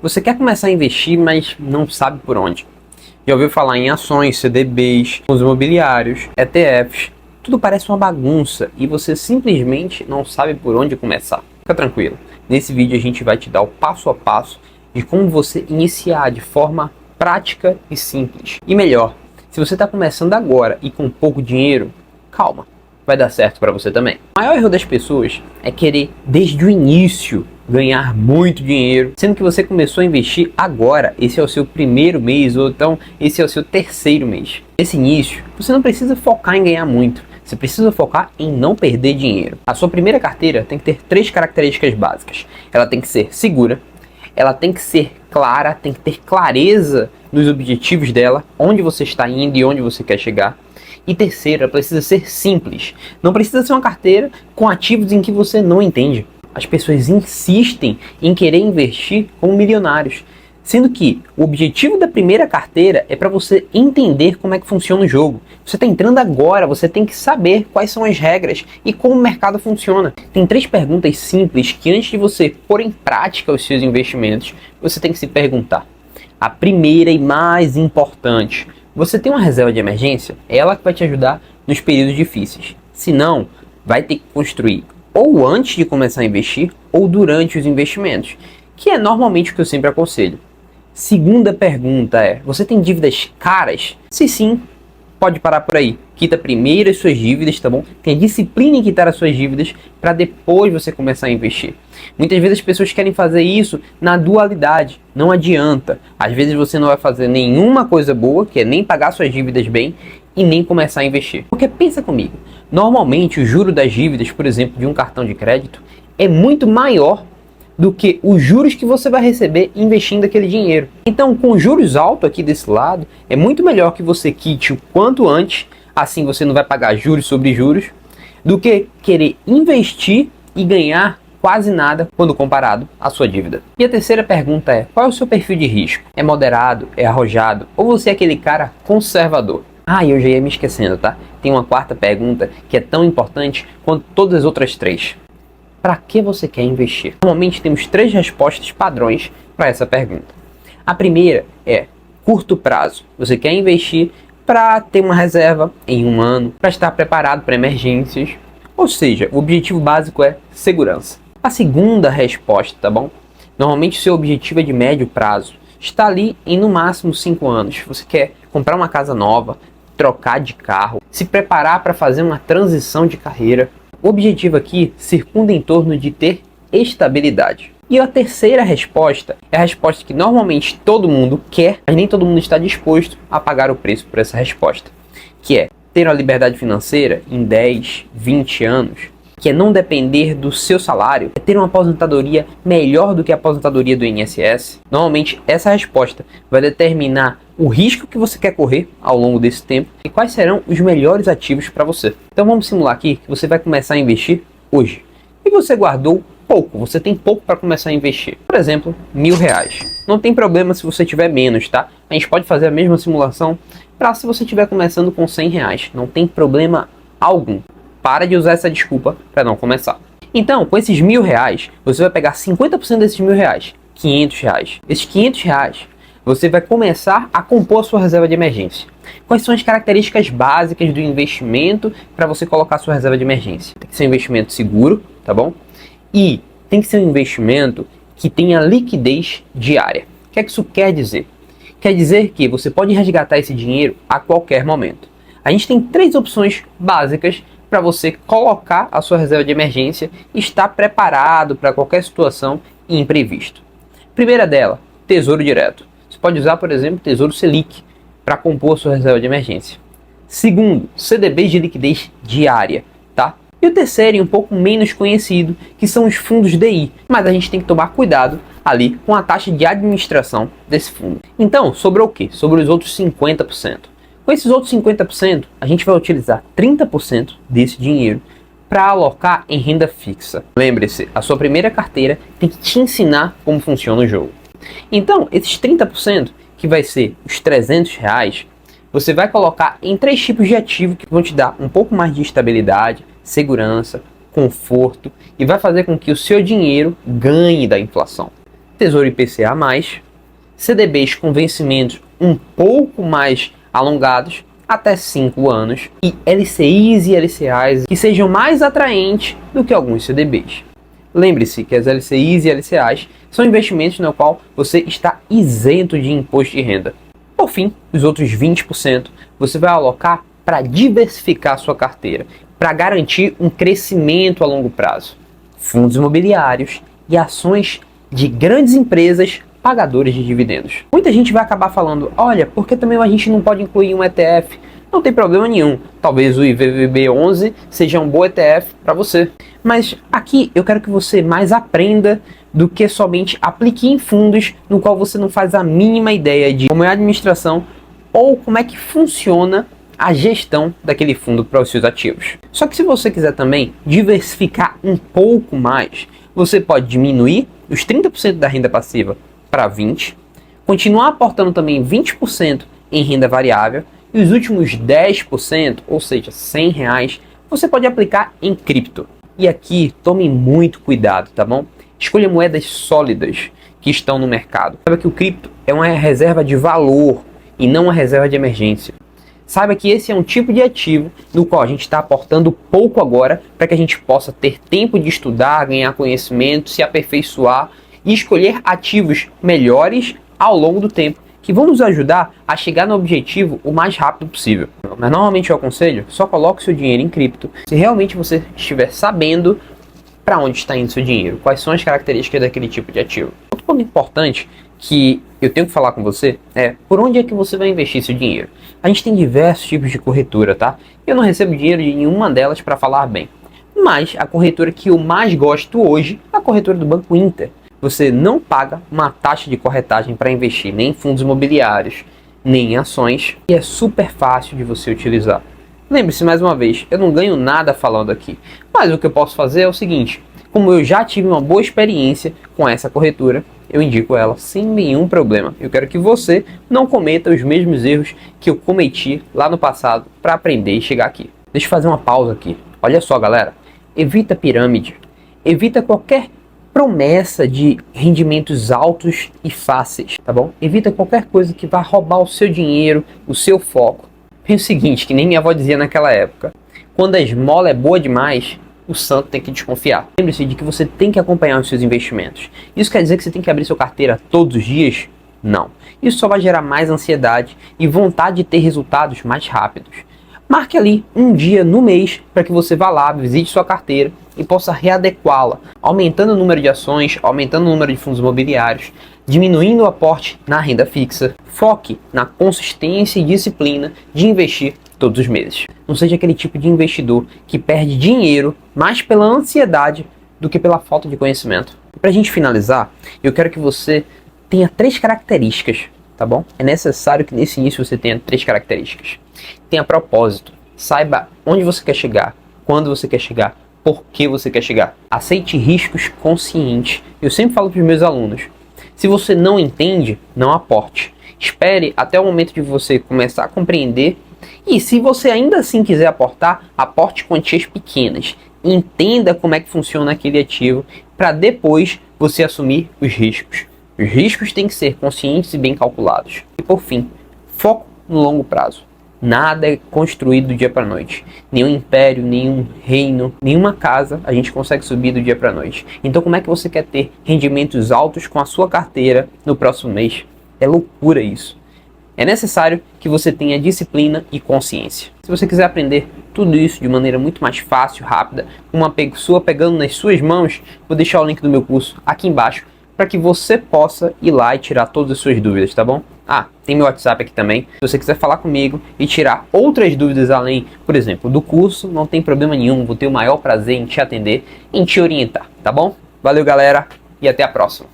Você quer começar a investir, mas não sabe por onde. Já ouviu falar em ações, CDBs, fundos imobiliários, ETFs. Tudo parece uma bagunça e você simplesmente não sabe por onde começar. Fica tranquilo. Nesse vídeo a gente vai te dar o passo a passo de como você iniciar de forma prática e simples. E melhor, se você está começando agora e com pouco dinheiro, calma, vai dar certo para você também. O maior erro das pessoas é querer desde o início ganhar muito dinheiro, sendo que você começou a investir agora, esse é o seu primeiro mês, ou então esse é o seu terceiro mês. Nesse início, você não precisa focar em ganhar muito, você precisa focar em não perder dinheiro. A sua primeira carteira tem que ter 3 características básicas. Ela tem que ser segura, ela tem que ser clara, tem que ter clareza nos objetivos dela, onde você está indo e onde você quer chegar. E terceiro, ela precisa ser simples. Não precisa ser uma carteira com ativos em que você não entende. As pessoas insistem em querer investir como milionários, sendo que o objetivo da primeira carteira é para você entender como é que funciona o jogo. Você está entrando agora, você tem que saber quais são as regras e como o mercado funciona. Tem 3 perguntas simples que antes de você pôr em prática os seus investimentos, você tem que se perguntar. A primeira e mais importante: você tem uma reserva de emergência? É ela que vai te ajudar nos períodos difíceis. Se não, vai ter que construir ou antes de começar a investir ou durante os investimentos, que é normalmente o que eu sempre aconselho. Segunda pergunta é: você tem dívidas caras? Se sim, pode parar por aí. Quita primeiro as suas dívidas, tá bom? Tenha disciplina em quitar as suas dívidas para depois você começar a investir. Muitas vezes as pessoas querem fazer isso na dualidade. Não adianta. Às vezes você não vai fazer nenhuma coisa boa, que é nem pagar suas dívidas bem, e nem começar a investir. Porque pensa comigo, normalmente o juro das dívidas, por exemplo, de um cartão de crédito, é muito maior do que os juros que você vai receber investindo aquele dinheiro. Então, com juros altos aqui desse lado, é muito melhor que você quite o quanto antes, assim você não vai pagar juros sobre juros, do que querer investir e ganhar quase nada quando comparado à sua dívida. E a terceira pergunta é: qual é o seu perfil de risco? É moderado? É arrojado? Ou você é aquele cara conservador? E eu já ia me esquecendo, tá? Tem uma quarta pergunta que é tão importante quanto todas as outras 3. Para que você quer investir? Normalmente temos 3 respostas padrões para essa pergunta. A primeira é curto prazo. Você quer investir para ter uma reserva em um ano, para estar preparado para emergências. Ou seja, o objetivo básico é segurança. A segunda resposta, tá bom? Normalmente o seu objetivo é de médio prazo. Está ali em no máximo 5 anos. Você quer comprar uma casa nova, trocar de carro, se preparar para fazer uma transição de carreira. O objetivo aqui circunda em torno de ter estabilidade. E a terceira resposta é a resposta que normalmente todo mundo quer, mas nem todo mundo está disposto a pagar o preço por essa resposta, que é ter uma liberdade financeira em 10, 20 anos, que é não depender do seu salário, é ter uma aposentadoria melhor do que a aposentadoria do INSS. Normalmente essa resposta vai determinar o risco que você quer correr ao longo desse tempo e quais serão os melhores ativos para você. Então vamos simular aqui que você vai começar a investir hoje. E você guardou pouco, você tem pouco para começar a investir. Por exemplo, R$1.000. Não tem problema se você tiver menos, tá? A gente pode fazer a mesma simulação para se você estiver começando com R$100. Não tem problema algum. Para de usar essa desculpa para não começar. Então, com esses R$1.000, você vai pegar 50% desses R$1.000, R$500. Esses R$500, você vai começar a compor a sua reserva de emergência. Quais são as características básicas do investimento para você colocar a sua reserva de emergência? Tem que ser um investimento seguro, tá bom? E tem que ser um investimento que tenha liquidez diária. O que é que isso quer dizer? Quer dizer que você pode resgatar esse dinheiro a qualquer momento. A gente tem 3 opções básicas para você colocar a sua reserva de emergência e estar preparado para qualquer situação e imprevisto. Primeira dela, Tesouro Direto. Você pode usar, por exemplo, Tesouro Selic para compor a sua reserva de emergência. Segundo, CDBs de liquidez diária, tá? E o terceiro, e um pouco menos conhecido, que são os fundos DI. Mas a gente tem que tomar cuidado ali com a taxa de administração desse fundo. Então, sobrou o quê? Sobrou os outros 50%. Com esses outros 50%, a gente vai utilizar 30% desse dinheiro para alocar em renda fixa. Lembre-se, a sua primeira carteira tem que te ensinar como funciona o jogo. Então, esses 30%, que vai ser os R$300, você vai colocar em 3 tipos de ativo que vão te dar um pouco mais de estabilidade, segurança, conforto e vai fazer com que o seu dinheiro ganhe da inflação. Tesouro IPCA+, CDBs com vencimentos um pouco mais alongados, até 5 anos, e LCIs e LCAs que sejam mais atraentes do que alguns CDBs. Lembre-se que as LCIs e LCAs são investimentos no qual você está isento de imposto de renda. Por fim, os outros 20% você vai alocar para diversificar sua carteira, para garantir um crescimento a longo prazo. Fundos imobiliários e ações de grandes empresas pagadores de dividendos. Muita gente vai acabar falando, olha, por que também a gente não pode incluir um ETF? Não tem problema nenhum, talvez o IVVB11 seja um bom ETF para você. Mas aqui eu quero que você mais aprenda do que somente aplique em fundos no qual você não faz a mínima ideia de como é a administração ou como é que funciona a gestão daquele fundo para os seus ativos. Só que se você quiser também diversificar um pouco mais, você pode diminuir os 30% da renda passiva para 20%, continuar aportando também 20% em renda variável e os últimos 10%, ou seja, R$100, você pode aplicar em cripto. E aqui tome muito cuidado, tá bom? Escolha moedas sólidas que estão no mercado. Saiba que o cripto é uma reserva de valor e não uma reserva de emergência. Saiba que esse é um tipo de ativo no qual a gente está aportando pouco agora para que a gente possa ter tempo de estudar, ganhar conhecimento, se aperfeiçoar e escolher ativos melhores ao longo do tempo, que vão nos ajudar a chegar no objetivo o mais rápido possível. Mas normalmente eu aconselho, só coloque seu dinheiro em cripto se realmente você estiver sabendo para onde está indo seu dinheiro, quais são as características daquele tipo de ativo. Outro ponto importante que eu tenho que falar com você é por onde é que você vai investir seu dinheiro. A gente tem diversos tipos de corretora, tá? Eu não recebo dinheiro de nenhuma delas para falar bem, mas a corretora que eu mais gosto hoje é a corretora do Banco Inter. Você não paga uma taxa de corretagem para investir nem em fundos imobiliários, nem em ações, e é super fácil de você utilizar. Lembre-se mais uma vez, eu não ganho nada falando aqui, mas o que eu posso fazer é o seguinte, como eu já tive uma boa experiência com essa corretora, eu indico ela sem nenhum problema. Eu quero que você não cometa os mesmos erros que eu cometi lá no passado para aprender e chegar aqui. Deixa eu fazer uma pausa aqui. Olha só, galera, evita pirâmide, evita qualquer promessa de rendimentos altos e fáceis, tá bom? Evita qualquer coisa que vá roubar o seu dinheiro, o seu foco. Pensa o seguinte, que nem minha avó dizia naquela época, quando a esmola é boa demais, o santo tem que desconfiar. Lembre-se de que você tem que acompanhar os seus investimentos. Isso quer dizer que você tem que abrir sua carteira todos os dias? Não. Isso só vai gerar mais ansiedade e vontade de ter resultados mais rápidos. Marque ali um dia no mês para que você vá lá, visite sua carteira e possa readequá-la, aumentando o número de ações, aumentando o número de fundos imobiliários, diminuindo o aporte na renda fixa. Foque na consistência e disciplina de investir todos os meses. Não seja aquele tipo de investidor que perde dinheiro mais pela ansiedade do que pela falta de conhecimento. Para a gente finalizar, eu quero que você tenha 3 características, tá bom? É necessário que nesse início você tenha 3 características. Tenha propósito, saiba onde você quer chegar, quando você quer chegar, por que você quer chegar. Aceite riscos conscientes. Eu sempre falo para os meus alunos, se você não entende, não aporte. Espere até o momento de você começar a compreender e se você ainda assim quiser aportar, aporte quantias pequenas. Entenda como é que funciona aquele ativo para depois você assumir os riscos. Os riscos têm que ser conscientes e bem calculados. E por fim, foco no longo prazo. Nada é construído do dia para a noite. Nenhum império, nenhum reino, nenhuma casa a gente consegue subir do dia para a noite. Então como é que você quer ter rendimentos altos com a sua carteira no próximo mês? É loucura isso. É necessário que você tenha disciplina e consciência. Se você quiser aprender tudo isso de maneira muito mais fácil, rápida, com uma pessoa pegando nas suas mãos, vou deixar o link do meu curso aqui embaixo para que você possa ir lá e tirar todas as suas dúvidas, tá bom? Ah, tem meu WhatsApp aqui também. Se você quiser falar comigo e tirar outras dúvidas além, por exemplo, do curso, não tem problema nenhum. Vou ter o maior prazer em te atender, em te orientar, tá bom? Valeu, galera, e até a próxima.